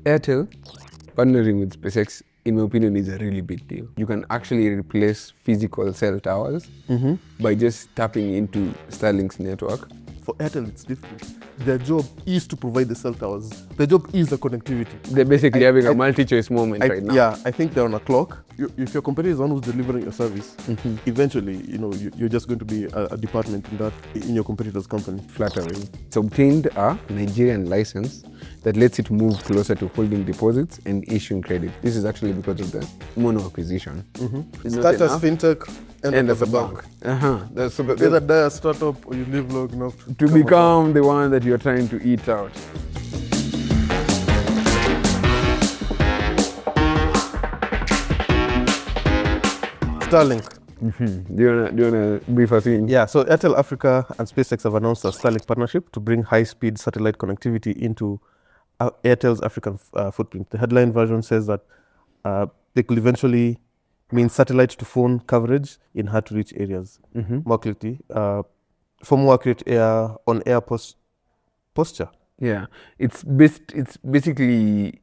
Airtel partnering with SpaceX, in my opinion, is a really big deal. You can actually replace physical cell towers by just tapping into Starlink's network. For Airtel, it's different. Their job is to provide the cell towers. Their job is the connectivity. They're basically having a multi-choice moment right now. Yeah, I think they're on a clock. If your competitor is the one who's delivering your service, eventually, you're just going to be a department in your competitor's company. Flutterwave. It's obtained a Nigerian license that lets it move closer to holding deposits and issuing credit. This is actually because of the mono acquisition. Start as Fintech, end as a bank. That's Either die a startup or you live long enough to become the one that you're trying to eat out. Starlink. Do you wanna brief us in? Yeah, so Airtel Africa and SpaceX have announced a Starlink partnership to bring high-speed satellite connectivity into Airtel's African footprint. The headline version says that they could eventually mean satellite-to-phone coverage in hard-to-reach areas. More clearly, for more accurate on-air posture. Yeah, it's basically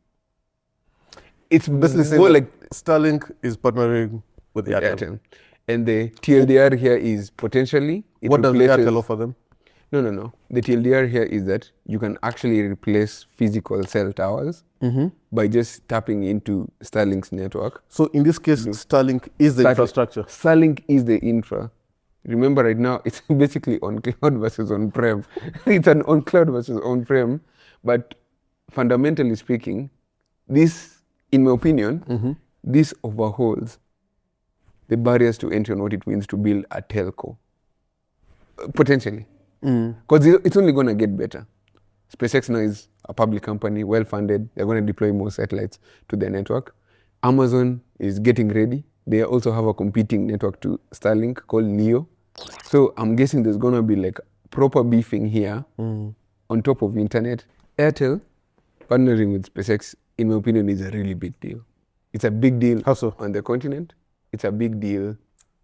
more like Starlink is partnering with the Airtel. And the TLDR here is potentially... What does the Airtel offer them? No. The TLDR here is that you can actually replace physical cell towers by just tapping into Starlink's network. So in this case, Starlink is the infrastructure. Starlink is the infra. Remember right now, it's basically on cloud versus on-prem. It's an on-cloud versus on-prem. But fundamentally speaking, this, in my opinion, this overhauls the barriers to entry on what it means to build a telco. Potentially. Because it's only going to get better. SpaceX now is a public company, well-funded. They're going to deploy more satellites to their network. Amazon is getting ready. They also have a competing network to Starlink called Neo. So I'm guessing there's going to be like proper beefing here on top of the internet. Airtel partnering with SpaceX, in my opinion, is a really big deal. It's a big deal on the continent. It's a big deal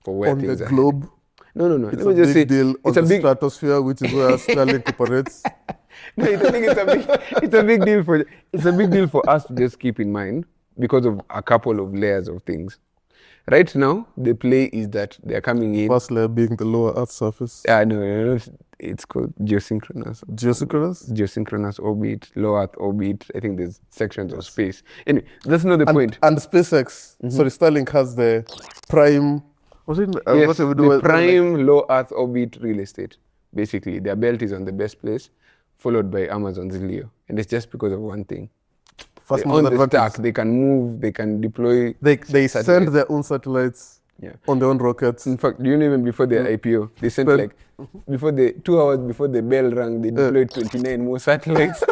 for where on things the are globe. Headed. No. It's a big deal on the stratosphere, which is where Starlink operates. No, I think it's a big deal for us to just keep in mind because of a couple of layers of things. Right now, the play is that they're coming in. First layer being the lower Earth surface. No. It's called geosynchronous. Geosynchronous orbit, low Earth orbit. I think there's sections of space. Anyway, that's not the point. And SpaceX, Starlink has the prime. The prime low Earth orbit real estate. Basically, their belt is on the best place, followed by Amazon's Leo, and it's just because of one thing. First on the stack, they can move, they can deploy. They send their own satellites on their own rockets. In fact, do you know even before their IPO, they sent before 2 hours before the bell rang, they deployed 29 more satellites.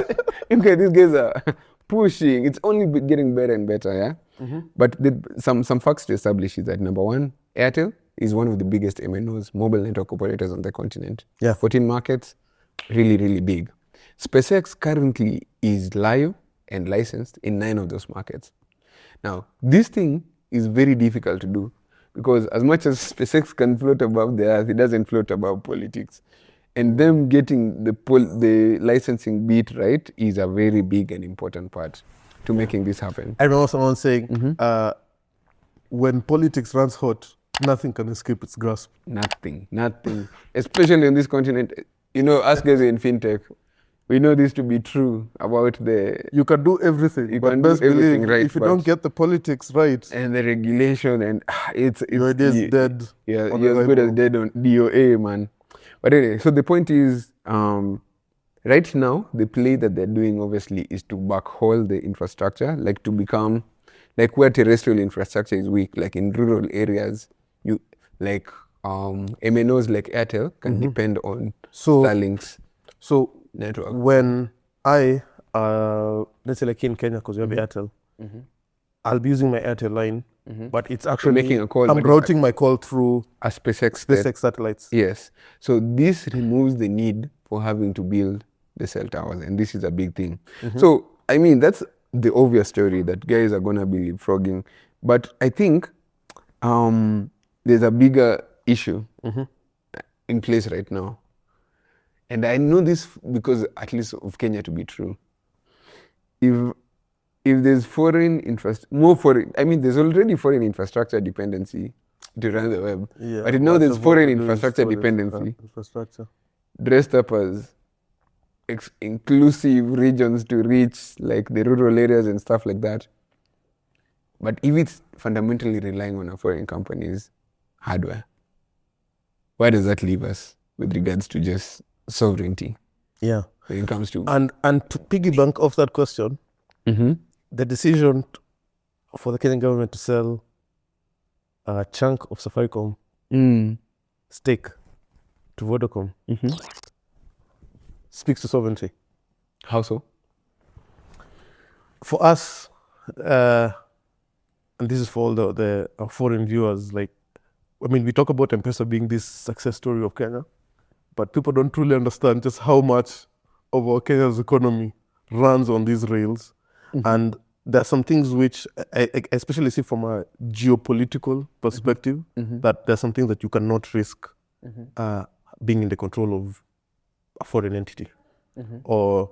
Okay, these guys are pushing. It's only getting better and better, yeah. But some facts to establish is that number one, Airtel is one of the biggest MNOs, mobile network operators on the continent. 14 markets, really, really big. SpaceX currently is live and licensed in 9 of those markets. Now, this thing is very difficult to do because as much as SpaceX can float above the earth, it doesn't float above politics. And them getting the licensing bit right is a very big and important part to making this happen. I remember someone saying, when politics runs hot, nothing can escape its grasp. Nothing. Especially on this continent. You know, us guys in Fintech, we know this to be true about You can do everything, but best believe if you don't get the politics right. And the regulation, and your idea is dead. Yeah, you're as good as dead on DOA, man. But anyway, so the point is, right now, the play that they're doing, obviously, is to backhaul the infrastructure, like to become, like where terrestrial infrastructure is weak, like in rural areas, MNOs like Airtel can depend on Starlink's network. When I, let's say like in Kenya, because we have Airtel, I'll be using my Airtel line, but it's actually making a call. I'm routing my call through a SpaceX satellites. Yes. So this removes the need for having to build the cell towers, and this is a big thing. So, I mean, that's the obvious story that guys are going to be leapfrogging. But I think there's a bigger issue in place right now. And I know this because at least of Kenya to be true. If if there's there's already foreign infrastructure dependency to run the web. Yeah, But now what there's about foreign the infrastructure storage, dependency infrastructure. dressed up as inclusive regions to reach like the rural areas and stuff like that. But if it's fundamentally relying on a foreign company's hardware, where does that leave us with regards to just sovereignty Yeah. when it comes to... And to piggyback off that question, the decision for the Kenyan government to sell a chunk of Safaricom stake to Vodacom speaks to sovereignty. How so? For us, and this is for all the foreign viewers, like, I mean, we talk about M-Pesa being this success story of Kenya, but people don't truly understand just how much of our Kenya's economy runs on these rails. And there are some things which, I especially see from a geopolitical perspective, that there's some things that you cannot risk being in the control of a foreign entity. Or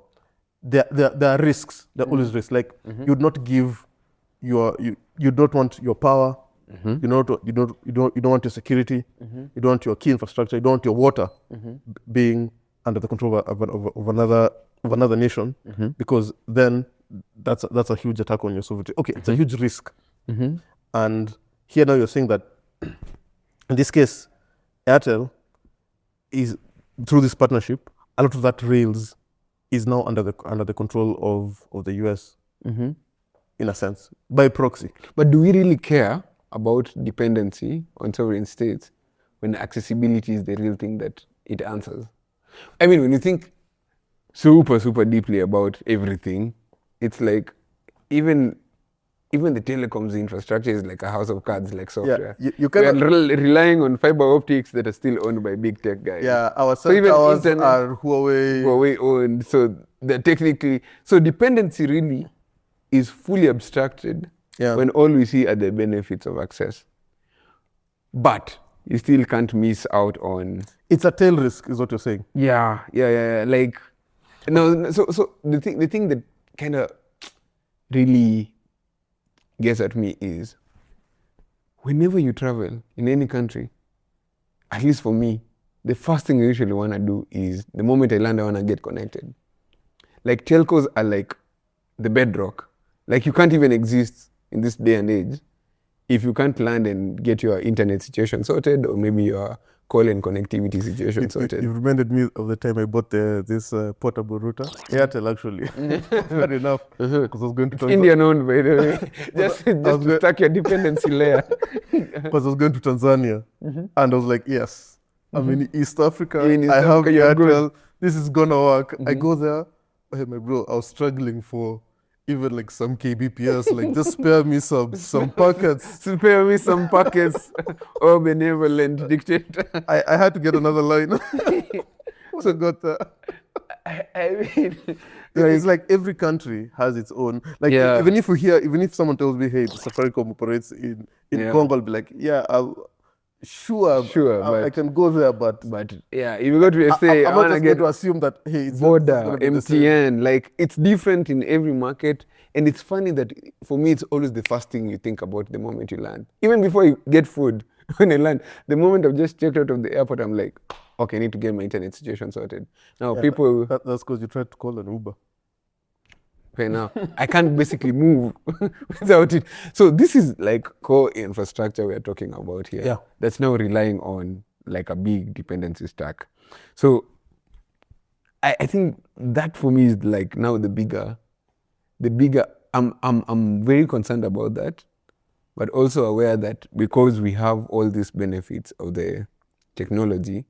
there are risks, there are always risks. Like, you'd not give you don't want your power, you don't want your security, you don't want your key infrastructure, you don't want your water being under the control of another nation, because then that's a huge attack on your sovereignty. Okay, it's a huge risk. And here now you're saying that in this case, Airtel is, through this partnership, a lot of that rails is now under the control of the US, in a sense, by proxy. But do we really care about dependency on sovereign states when accessibility is the real thing that it answers? I mean, when you think super, super deeply about everything, it's like even the telecoms infrastructure is like a house of cards, like software. Yeah, we are relying on fiber optics that are still owned by big tech guys. Yeah, our cell towers are Huawei owned, so they're technically... So dependency really is fully abstracted when all we see are the benefits of access. But you still can't miss out on... It's a tail risk, is what you're saying. Yeah. Like, no. So the thing that kind of really gets at me is, whenever you travel in any country, at least for me, the first thing I usually want to do is, the moment I land, I want to get connected. Like, telcos are like the bedrock. Like, you can't even exist in this day and age if you can't land and get your internet situation sorted, or maybe your call and connectivity situation sorted. You reminded me of the time I bought this portable router. Airtel, actually. Fair enough. Because I was going to Indian owned, by the way. just to stack your dependency layer. Because I was going to Tanzania. And I was like, yes, I'm in East Africa. I have Airtel. Airtel. This is going to work. I go there. Hey, my bro, I was struggling for even like some kbps, like, just spare me some packets. Spare me some packets, oh benevolent dictator. I had to get another line. So got I mean, it's like every country has its own. Like, even if someone tells me, hey, Safaricom operates in Congo, I'll be like, yeah, Sure, I can go there, but yeah, if you go to SA, I'm not just going to assume that, hey, it's Voda, MTN, like, it's different in every market. And it's funny that for me, it's always the first thing you think about the moment you land. Even before you get food, when I land, the moment I've just checked out of the airport, I'm like, okay, I need to get my internet situation sorted. Now, people... That's because you tried to call an Uber. Okay, now, I can't basically move without it. So this is like core infrastructure we're talking about here. Yeah. That's now relying on like a big dependency stack. So I think that for me is like now the bigger, I'm very concerned about that, but also aware that because we have all these benefits of the technology,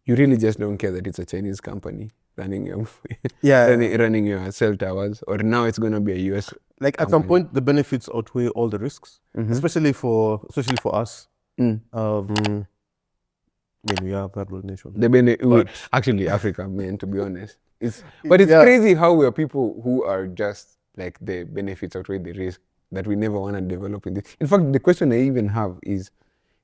you really just don't care that it's a Chinese company running your running your cell towers, or now it's going to be a US. Like, at some point, the benefits outweigh all the risks, especially for us. I mean, we are a third world nation. Actually, Africa, man, to be honest. It's crazy how we are people who are just like the benefits outweigh the risk that we never want to develop in this. In fact, the question I even have is,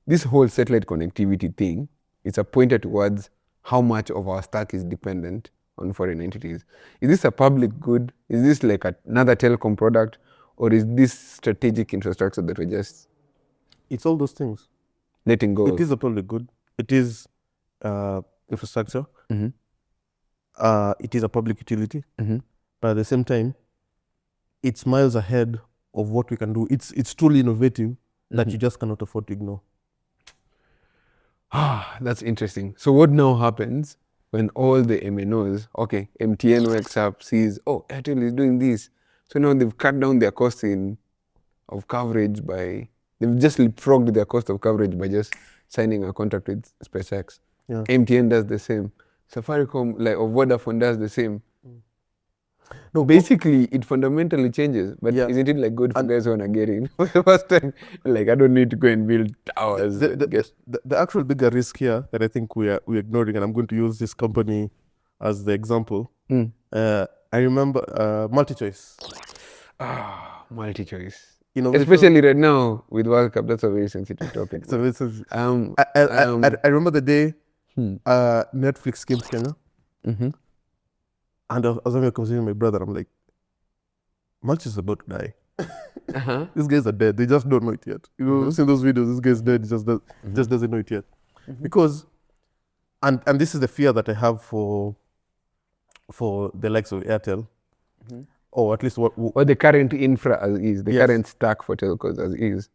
this whole satellite connectivity thing, it's a pointer towards how much of our stack is dependent on foreign entities. Is this a public good? Is this like another telecom product? or is this strategic infrastructure that we're just It's all those things. letting go It of? is a public good. It is infrastructure. Mm-hmm. It is a public utility. Mm-hmm. But at the same time, it's miles ahead of what we can do. It's truly innovative that you just cannot afford to ignore. That's interesting. So what now happens when all the MNOs, okay, MTN wakes up, sees, oh, Airtel is doing this. So now they've cut down their cost of coverage by, they've just leapfrogged their cost of coverage by just signing a contract with SpaceX. Yeah. MTN does the same. Safaricom, like, or Vodafone does the same. No, Basically, it fundamentally changes. But Yeah. isn't it like good for guys who want to get in for the first time? Like, I don't need to go and build towers. the actual bigger risk here that I think we're ignoring, and I'm going to use this company as the example. I remember MultiChoice. MultiChoice. Innovation. Especially right now with World Cup, that's a very sensitive topic. So I remember the day Netflix came to Kenya, and I was having a conversation with my brother. I'm like, Mulch is about to die. These guys are dead. They just don't know it yet. Seeing those videos, this guy's dead. He just doesn't know it yet. Because, and this is the fear that I have for the likes of Airtel, or at least Or the current infra as is, the Yes. current stack for telcos as is.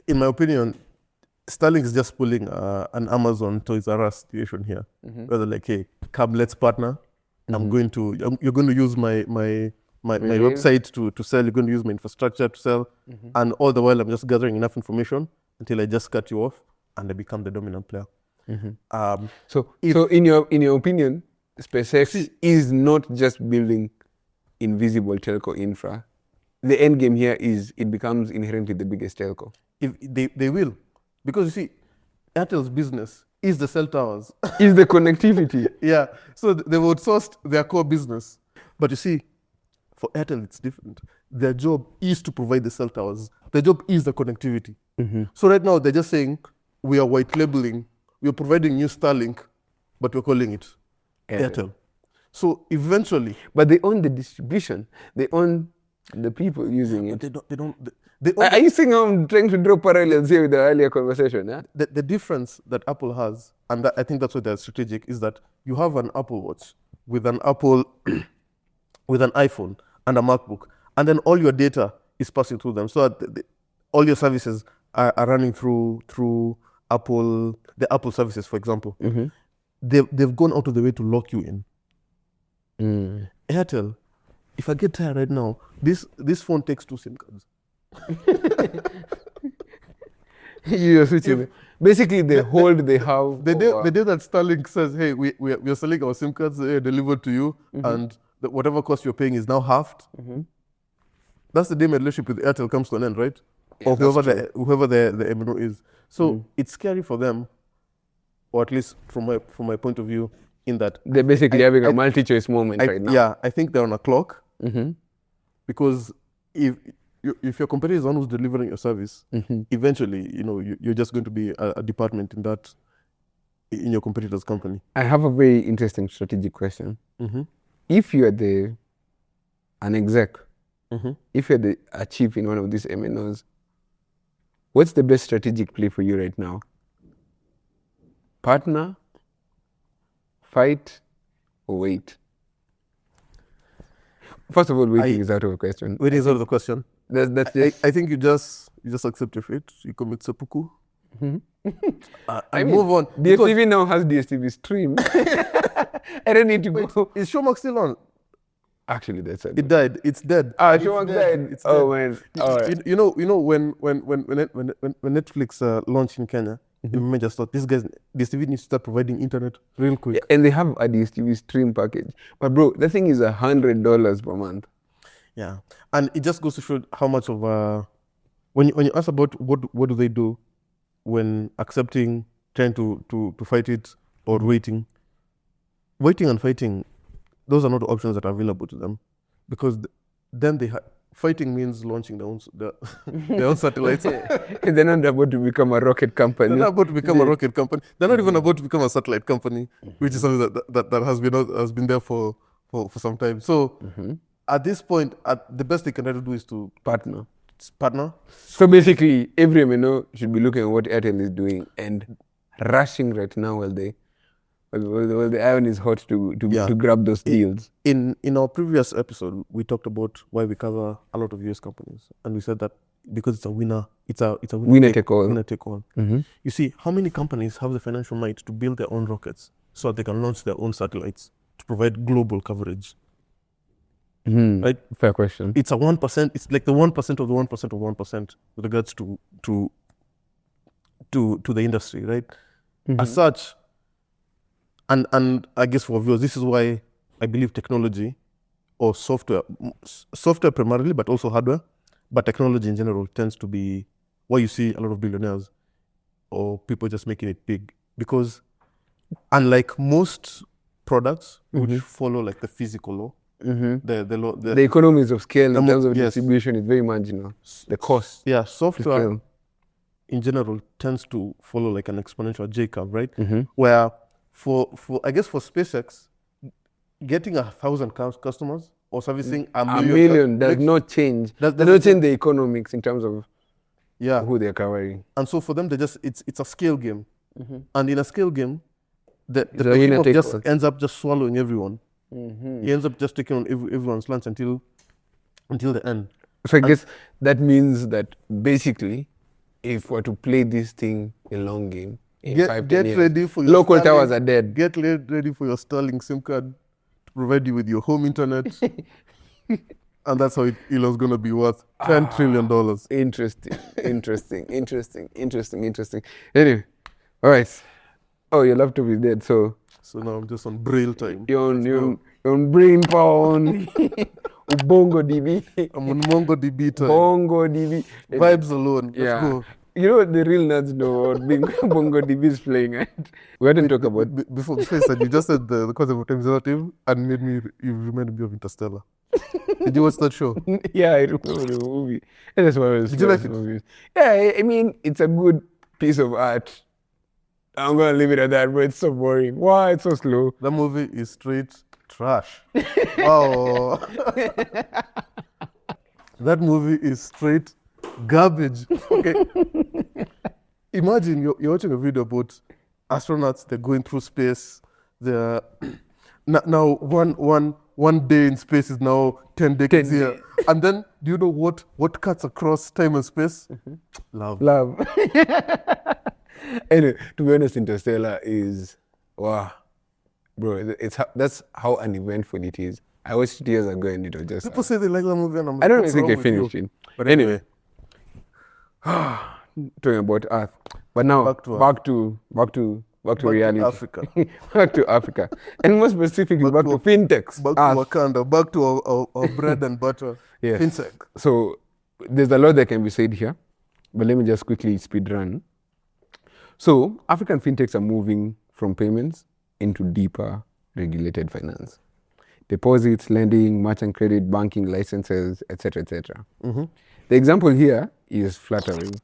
in my opinion, Starlink is just pulling an Amazon Toys R Us situation here. Where they're like, hey, come, let's partner. You're going to use my website to sell. You're going to use my infrastructure to sell, and all the while I'm just gathering enough information until I just cut you off and I become the dominant player. So in your opinion, SpaceX is not just building invisible telco infra. The end game here is it becomes inherently the biggest telco. If they will, because you see, Airtel's business is the cell towers. Is the connectivity. Yeah, so they've outsourced their core business. But you see, for Airtel, it's different. Their job is to provide the cell towers. Their job is the connectivity. So right now, they're just saying, we are white labeling, we are providing new Starlink, but we're calling it Airtel. So eventually... But they own the distribution. They own the people using it. They own Are you saying I'm trying to draw parallels here with the earlier conversation? Huh? the difference that Apple has, and I think that's why they're strategic, is that you have an Apple Watch with an Apple, with an iPhone and a MacBook, and then all your data is passing through them. So that all your services are running through Apple, the Apple services, for example. They've gone out of the way to lock you in. Airtel, if I get tired right now, this phone takes 2 SIM cards. You're switching. Basically, they hold, they have. The day that Starlink says, hey, we are selling our SIM cards delivered to you, and whatever cost you're paying is now halved, that's the day my relationship with Airtel comes to an end, right? Yeah, or whoever the MNO is. So it's scary for them, or at least from my point of view, in that they're basically having a multi-choice moment right now. Yeah, I think they're on a clock, because if your competitor is the one who's delivering your service, eventually, you're just going to be a department in your competitor's company. I have a very interesting strategic question. If you're an exec, if you're a chief in one of these MNOs, what's the best strategic play for you right now? Partner, fight, or wait? First of all, waiting is out of the question. Waiting is out of the question. That's I think you just accept your fate. You commit seppuku. I move on. DSTV now has DSTV Stream. I don't need to go. Is Showmax still on? Actually, that's it. It died. It's dead. Showmax died. It's oh dead. man. All right. You know when Netflix launched in Kenya, I just thought DSTV needs to start providing internet real quick. Yeah, and they have a DSTV Stream package. But bro, the thing is $100 per month. Yeah, and it just goes to show how much of when you ask about what do they do when accepting, trying to fight it, or waiting and fighting, those are not the options that are available to them, because then fighting means launching their own satellites. They're not about to become a rocket company. They're not about to become a rocket company. They're not even about to become a satellite company, which is something that has been there for some time. So at this point, the best they can try to do is to Partner. partner. So basically, every MNO should be looking at what Airtel is doing and rushing right now while the iron is hot to grab those deals. In our previous episode, we talked about why we cover a lot of US companies, and we said that because it's a winner Winner take all. Winner take all. You see, how many companies have the financial might to build their own rockets so that they can launch their own satellites to provide global coverage? Right? Fair question. It's a 1%. It's like the 1% of the 1% of 1% with regards to the industry, right? As such, and I guess for viewers, this is why I believe technology or software primarily, but also hardware, but technology in general tends to be why you see a lot of billionaires or people just making it big. Because unlike most products which follow like the physical law, the economies of scale in terms of distribution is very marginal. The cost. Yeah, software in general tends to follow like an exponential J curve, right? Where for I guess for SpaceX, getting 1,000 customers or servicing a million does not change. Does not change the economics in terms of who they're covering. And so for them, it's a scale game, and in a scale game, the winner just ends up just swallowing everyone. He ends up just taking on everyone's lunch until the end. So I guess that means that basically, if we're to play this thing a long game, in 5-10 years, ready for your local Starlink, towers are dead. Get ready for your Starlink SIM card to provide you with your home internet. And that's how Elon's going to be worth $10 trillion. Interesting. Anyway, all right. Oh, your laptop is dead, so now I'm just on braille time. You're on brain power on Bongo DB. I'm on MongoDB time. Bongo DB. Vibes alone. Let's go. You know what the real nerds know about being Bongo DB is playing, right? We hadn't talked about... Before you said, you just said the concept of time relative and you reminded me of Interstellar. Did you watch that show? Yeah, I remember the movie. And that's why I was... Did you like it? Movies. Yeah, I mean, it's a good piece of art. I'm going to leave it at that, but it's so boring. Why? It's so slow. That movie is straight trash. Wow. That movie is straight garbage. Okay. Imagine you're watching a video about astronauts, they're going through space. They're now one day in space is now 10 decades here. And then do you know what cuts across time and space? Love. Anyway, to be honest, Interstellar is, wow, bro, that's how uneventful it is. I watched it years ago and it was just... People say they like that movie and I'm like, I don't think I finished it. But anyway. Talking about Earth. But now, back to reality. To Africa. Back to Africa. And more specifically, back to fintechs. Back to Wakanda. Back to our bread and butter. Yes. Fintech. So there's a lot that can be said here, but let me just quickly speed run. So African fintechs are moving from payments into deeper regulated finance. Deposits, lending, merchant credit, banking licenses, etc., etc. The example here is Flutterwave.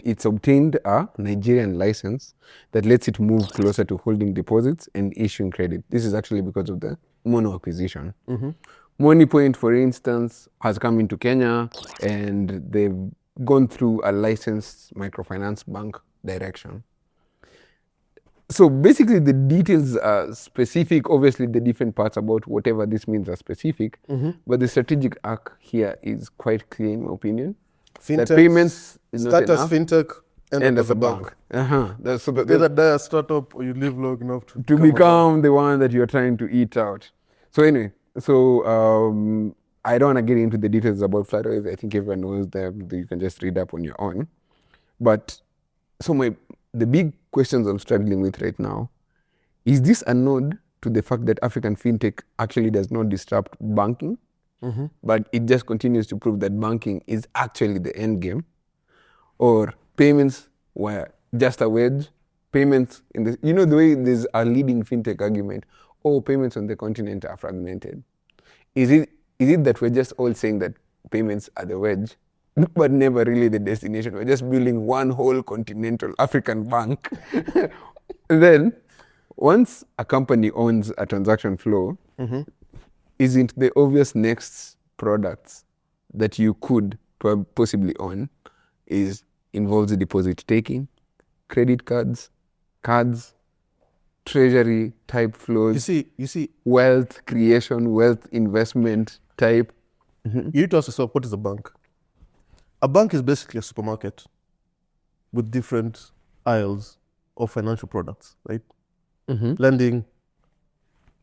It's obtained a Nigerian license that lets it move closer to holding deposits and issuing credit. This is actually because of the Mono acquisition. Moniepoint, for instance, has come into Kenya and they've gone through a licensed microfinance bank direction. So basically the details are specific. Obviously the different parts about whatever this means are specific, but the strategic arc here is quite clear in my opinion. Fintech, that payments is start not as enough, fintech, end as a bank. Either die a startup or you live long enough to become the one that you're trying to eat out. So anyway, I don't want to get into the details about Flutterwave. I think everyone knows them. You can just read up on your own. But so the big questions I'm struggling with right now, is this a nod to the fact that African fintech actually does not disrupt banking, but it just continues to prove that banking is actually the end game? Or payments were just a wedge? Payments the way there's a leading fintech argument, payments on the continent are fragmented. Is it that we're just all saying that payments are the wedge, but never really the destination? We're just building one whole continental African bank. And then once a company owns a transaction flow, isn't the obvious next products that you could possibly own involves deposit taking, credit cards, treasury type flows. You see, wealth creation, wealth investment type. you need to ask yourself, what is a bank? A bank is basically a supermarket with different aisles of financial products, right? Lending,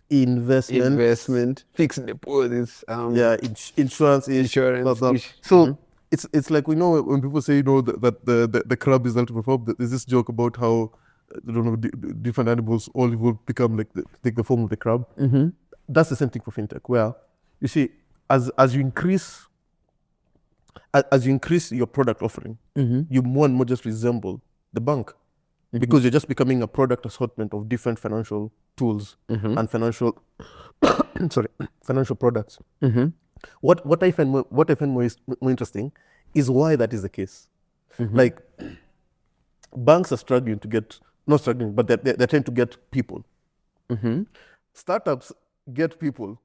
investment, fixed deposits, insurance, insurance. blah, blah. So it's like, we know when people say, that the crab is ultimate form, there's this joke about how different animals all will become like take the form of the crab. That's the same thing for fintech, where you see, as you increase your product offering, you more and more just resemble the bank, because you're just becoming a product assortment of different financial tools and financial products. What I find more interesting is why that is the case. Like, banks are struggling to get, not struggling, but they're trying to get people. Startups get people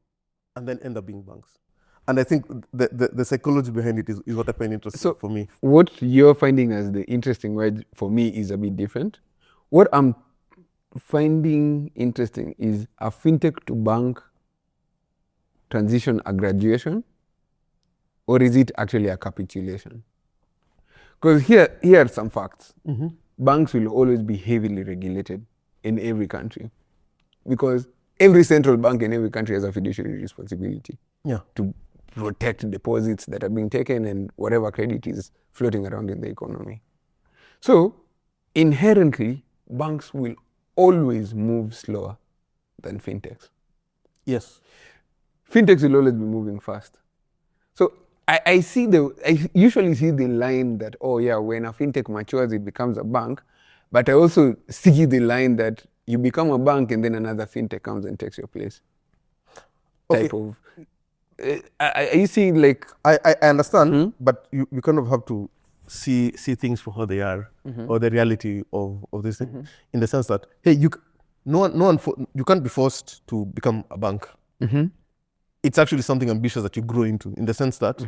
and then end up being banks. And I think the psychology behind it is what I find interesting for me. What you're finding as the interesting word for me is a bit different. What I'm finding interesting is a fintech to bank transition a graduation, or is it actually a capitulation? Because here are some facts. Banks will always be heavily regulated in every country, because every central bank in every country has a fiduciary responsibility to protect deposits that are being taken and whatever credit is floating around in the economy. So inherently, banks will always move slower than fintechs. Yes. Fintechs will always be moving fast. So I usually see the line that, when a fintech matures, it becomes a bank. But I also see the line that you become a bank and then another fintech comes and takes your place. Type of. Are you seeing like? I understand, but you kind of have to see things for how they are, or the reality of this thing, in the sense that, hey, you can't be forced to become a bank. It's actually something ambitious that you grow into, in the sense that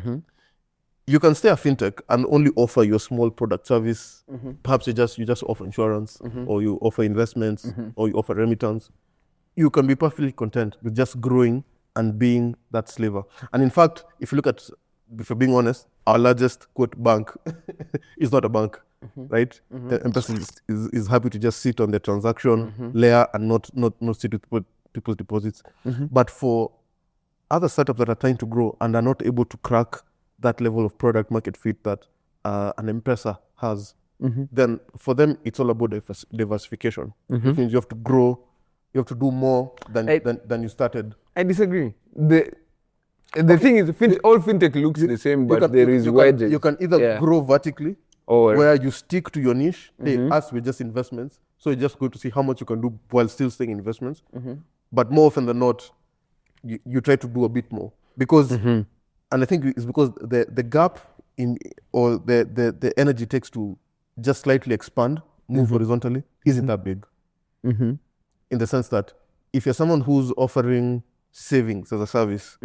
you can stay a fintech and only offer your small product service. Perhaps you just offer insurance, or you offer investments, or you offer remittance. You can be perfectly content with just growing and being that sliver. And in fact, if you look at, if you're being honest, our largest quote bank is not a bank, right? The person is happy to just sit on the transaction layer and not sit with people's deposits. But for other startups that are trying to grow and are not able to crack that level of product market fit that an M-Pesa has, then for them it's all about diversification. It means you have to grow, you have to do more than you started. I disagree. The thing is, all fintech looks the same, but there is wedges. You can either grow vertically, or where you stick to your niche. Us, we're just investments, so you just go to see how much you can do while still staying in investments. But more often than not, you try to do a bit more, because, and I think it's because the gap or the energy it takes to just slightly expand, move horizontally, isn't that big. In the sense that if you're someone who's offering savings as a service,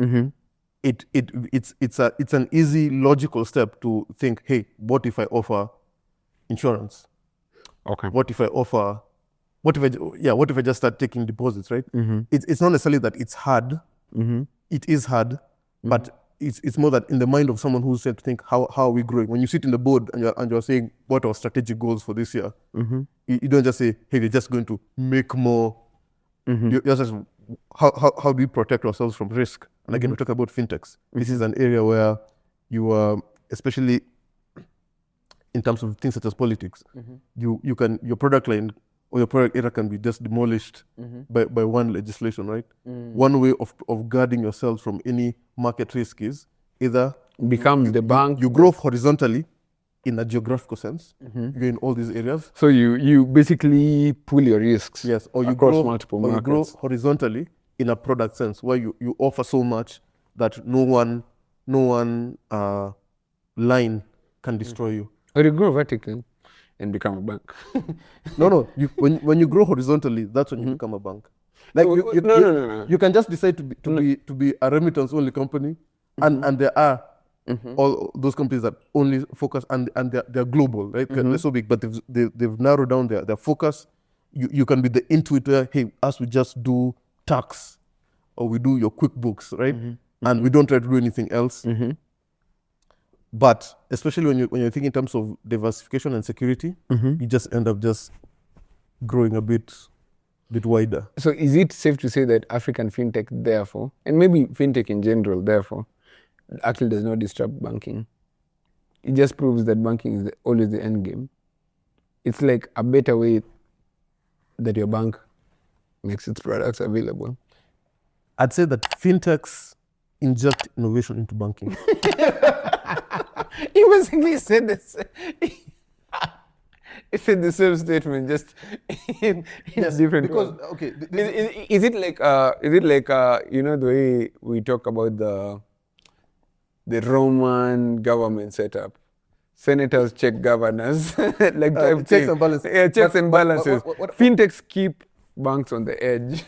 it's an easy logical step to think, hey, what if I offer insurance? Okay. What if I just start taking deposits, right? It's not necessarily that it's hard. It is hard, but it's more that in the mind of someone who's said to think, how are we growing? When you sit in the board and you're saying, what are strategic goals for this year? You don't just say, hey, they're just going to make more. You're just, how do we protect ourselves from risk? And again, we talk about fintechs. This is an area where you are, especially in terms of things such as politics, you can, your product line or your product area can be just demolished by one legislation, right? One way of guarding yourself from any market risk is either become the bank. You grow horizontally in a geographical sense. You're in all these areas. So you basically pull your risks. Yes, or you across grow multiple or markets. you grow horizontally in a product sense, where you offer so much that no one line can destroy you. Or you grow vertically and become a bank. No. When you grow horizontally, that's when you become a bank. Like No, you, no. you can just decide to be a remittance only company, and there are all those companies that only focus and they're global, right? They're so big, but they've narrowed down their focus. You can be the intuit where, hey, us we just do tax, or we do your QuickBooks, right? And we don't try to do anything else. But especially when you're thinking in terms of diversification and security, you just end up just growing a bit wider. So is it safe to say that African fintech, therefore, and maybe fintech in general, therefore, actually does not disrupt banking? It just proves that banking is always the end game. It's like a better way that your bank makes its products available. I'd say that fintechs inject innovation into banking. He basically said this. He said the same statement, just in a different because way. okay, Is it like you know the way we talk about the Roman government setup? Senators check governors, like type checks thing. and balances. Yeah, checks and balances. What- Fintechs keep banks on the edge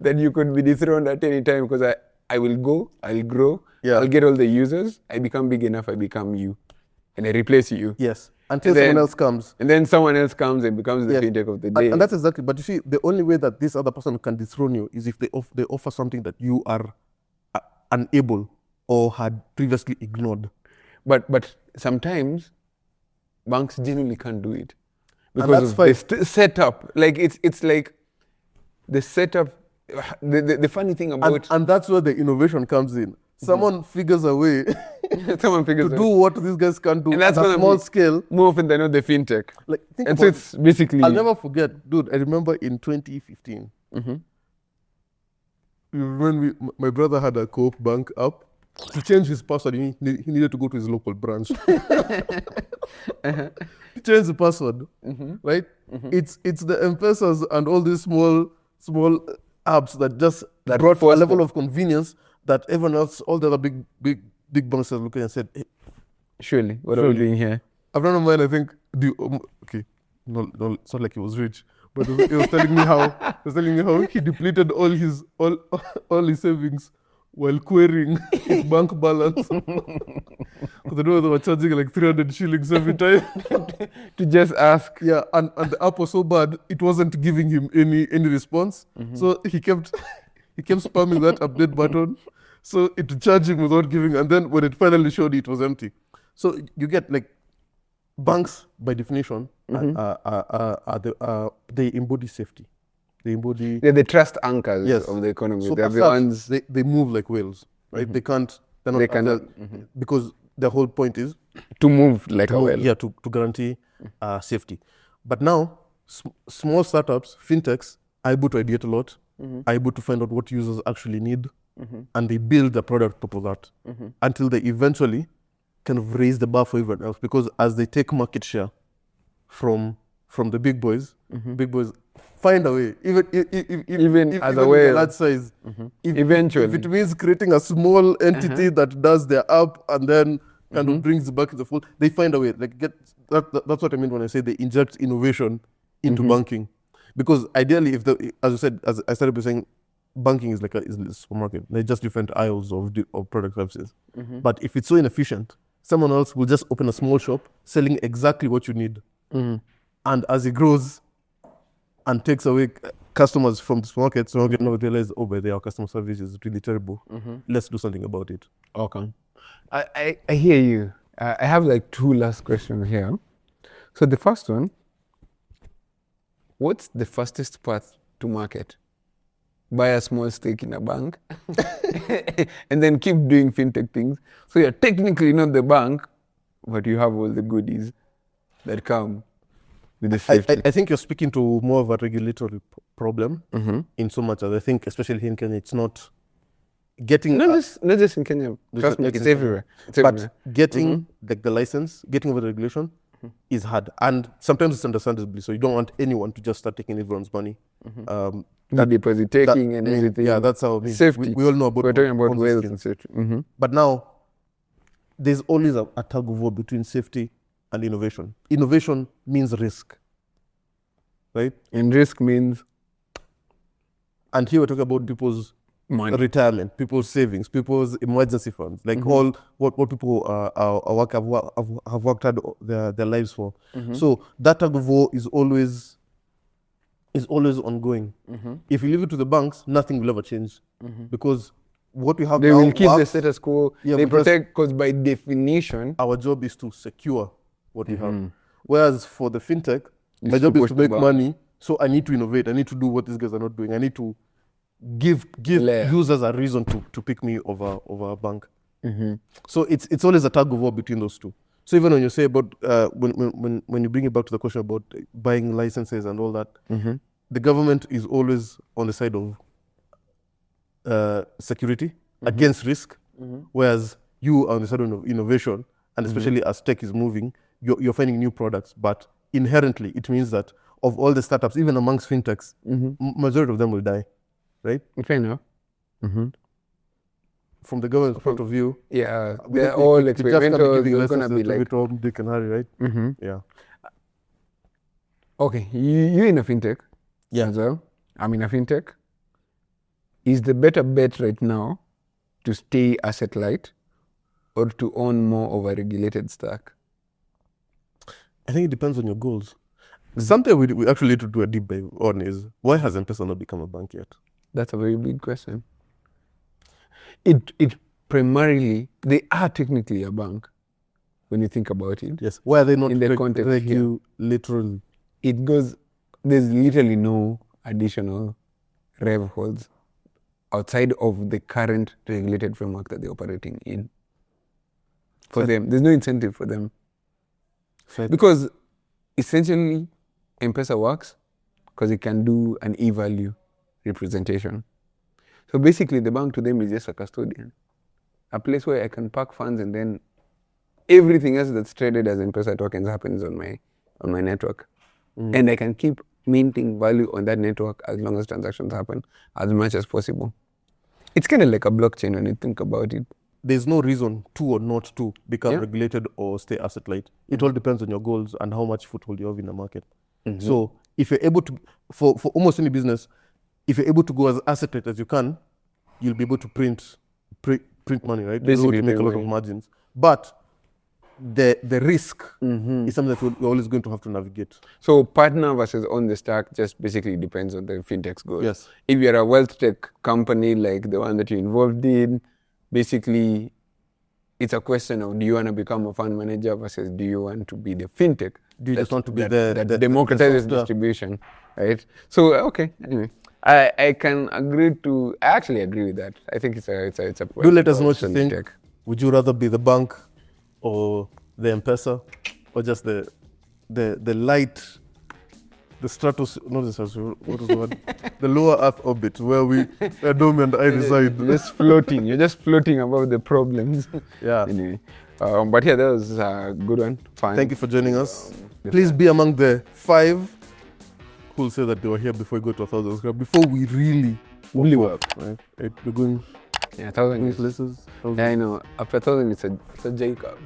that you could be dethroned at any time because I will go, I'll grow, Yeah. I'll get all the users, I become big enough, I become you, and I replace you. Yes, until And then- someone else comes. And then someone else comes and becomes the Yes. fintech of the And, day. and that's exactly. But you see, the only way that this other person can dethrone you is if they offer something that you are unable or had previously ignored. But sometimes banks genuinely can't do it And because that's of the setup. Like it's like the setup. The funny thing about And that's where the innovation comes in. Someone figures a way someone figures to out do what these guys can't do And that's at a gonna small be- scale. more often than not the fintech. Like think And so about it's basically I'll never forget, dude. I remember in 2015, when my brother had a Co-op bank app. To change his password, he needed to go to his local branch. To change the password, right? It's the M-Pesas and all these small apps that just brought a forced level them. of convenience that everyone else, all the other big banks are looking and said, hey, surely what are we Surely. doing here? a friend of mine, I think, okay, no, it's not like he was rich, but he was telling me how he depleted all his savings while querying his bank balance. Because I know they were charging like 300 shillings every time. To just ask. Yeah, and the app was so bad, it wasn't giving him any response. So he kept spamming that update button. So it would charge him without giving, and then when it finally showed it was empty. So you get like banks by definition they embody safety. They embody They're the trust anchors Yes. of the economy. so They're as the such, ones they move like whales, right? They're not They cannot- because the whole point is to move like a to, whale. yeah, to guarantee safety. But now, small startups, fintechs, are able to ideate a lot, are able to find out what users actually need, and they build a product on top of that until they eventually kind of raise the bar for everyone else. Because as they take market share from the big boys find a way, even as a with whale. large size. Eventually. If it means creating a small entity that does their app and then kind of brings it back to the fold, they find a way. Like that's what I mean when I say they inject innovation into banking. Because ideally, as you said, as I started by saying, banking is like a supermarket. They're just different aisles of product services. But if it's so inefficient, someone else will just open a small shop selling exactly what you need. And as it grows and takes away customers from the supermarket, so now realize, oh, but our customer service is really terrible. Let's do something about it. Okay. I hear you. I have like two last questions here. So the first one, what's the fastest path to market? Buy a small stake in a bank and then keep doing fintech things. So you're technically not the bank, but you have all the goodies that come with the safety. I think you're speaking to more of a regulatory problem in so much as I think, especially here in Kenya, it's not getting... not just in Kenya. Trust me, it's everywhere. It's everywhere. But getting like the license, getting over the regulation is hard. And sometimes it's understandably so. You don't want anyone to just start taking everyone's money. The deposit taking and everything. Yeah, that's how it is. Safety. We all know about We're talking about Ponzi whales schemes. and safety. But now, there's always a tug of war between safety and innovation. Innovation means risk, right? And risk means And here we're talking about people's Money. retirement, people's savings, people's emergency funds, like all what people have worked hard their lives for. So that tug of war is always ongoing. If you leave it to the banks, nothing will ever change because what we have They now will keep the works. status quo. Yeah, They because protect, because by definition, our job is to secure what we have. Whereas for the fintech, my It's job is to to push make back. money. So I need to innovate. I need to do what these guys are not doing. I need to give Layer. users a reason to pick me over a bank. So it's always a tug of war between those two. So even when you say about when you bring it back to the question about buying licenses and all that, the government is always on the side of security against risk, whereas you are on the side of innovation, and especially as tech is moving, you're finding new products. But inherently, it means that of all the startups, even amongst fintechs, majority of them will die, right? fair enough. From the government's point of view, Yeah, we they're don't- all we just can't be experimental. giving They're gonna licenses be to like, every Tom, Dick, and Harry, right? Yeah. okay, you in a fintech, as well. I'm in a fintech. Is the better bet right now to stay asset light or to own more of a regulated stack? I think it depends on your goals. Something we actually need to do a deep dive on is why has M-Pesa not become a bank yet? That's a very big question. It primarily, they are technically a bank when you think about it. Yes. Why are they not In the context here. literally? It goes, there's literally no additional rev holds outside of the current regulated framework that they're operating in. For them, there's no incentive for them. Because essentially, M-Pesa works because it can do an e-value representation. So basically, the bank to them is just a custodian, a place where I can park funds, and then everything else that's traded as M-Pesa tokens happens on my network. And I can keep minting value on that network as long as transactions happen as much as possible. It's kind of like a blockchain when you think about it. There's no reason to or not to become regulated or stay asset light. It all depends on your goals and how much foothold you have in the market. So if you're able to, for almost any business, if you're able to go as asset light as you can, you'll be able to print money, right? You'll be able to make a lot of margins. But the risk is something that we're always going to have to navigate. So partner versus on the stack just basically depends on the fintech's goals. Yes. If you're a wealth tech company like the one that you're involved in, basically it's a question of, do you want to become a fund manager versus do you want to be the fintech? Do you just want to be that democratizes distribution, right? So okay, anyway, I can agree to. I actually agree with that. I think it's a. Do let us know what you think. Tech. Would you rather be the bank or the M-Pesa, or just the light, the stratos, not the stratos, what is the word? The lower Earth orbit where Dom and I reside. You're just floating. You're just floating above the problems. Yeah. Anyway, but yeah, that was a good one. Fine. Thank you for joining us. Please be among the 5 who'll say that they were here before we go to 1,000 subscribers. Before we really work. Right? We're going. Yeah, 1,000 places. Yeah, I know. After 1,000, it's a Jacob.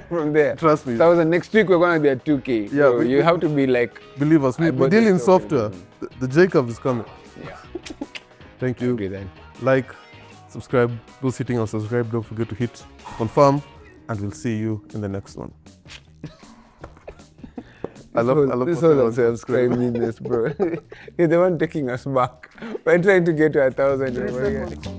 From there. Trust me. 1,000. Next week, we're going to be at 2K. Yeah, So you have to be like. Believe us, we deal in software. The Jacob is coming. Yeah. Thank you. Okay, then. Like, subscribe. Those hitting on subscribe, don't forget to hit confirm, and we'll see you in the next one. I love this whole subscribe business, bro. You're the one taking us back. We're trying to get to 1,000.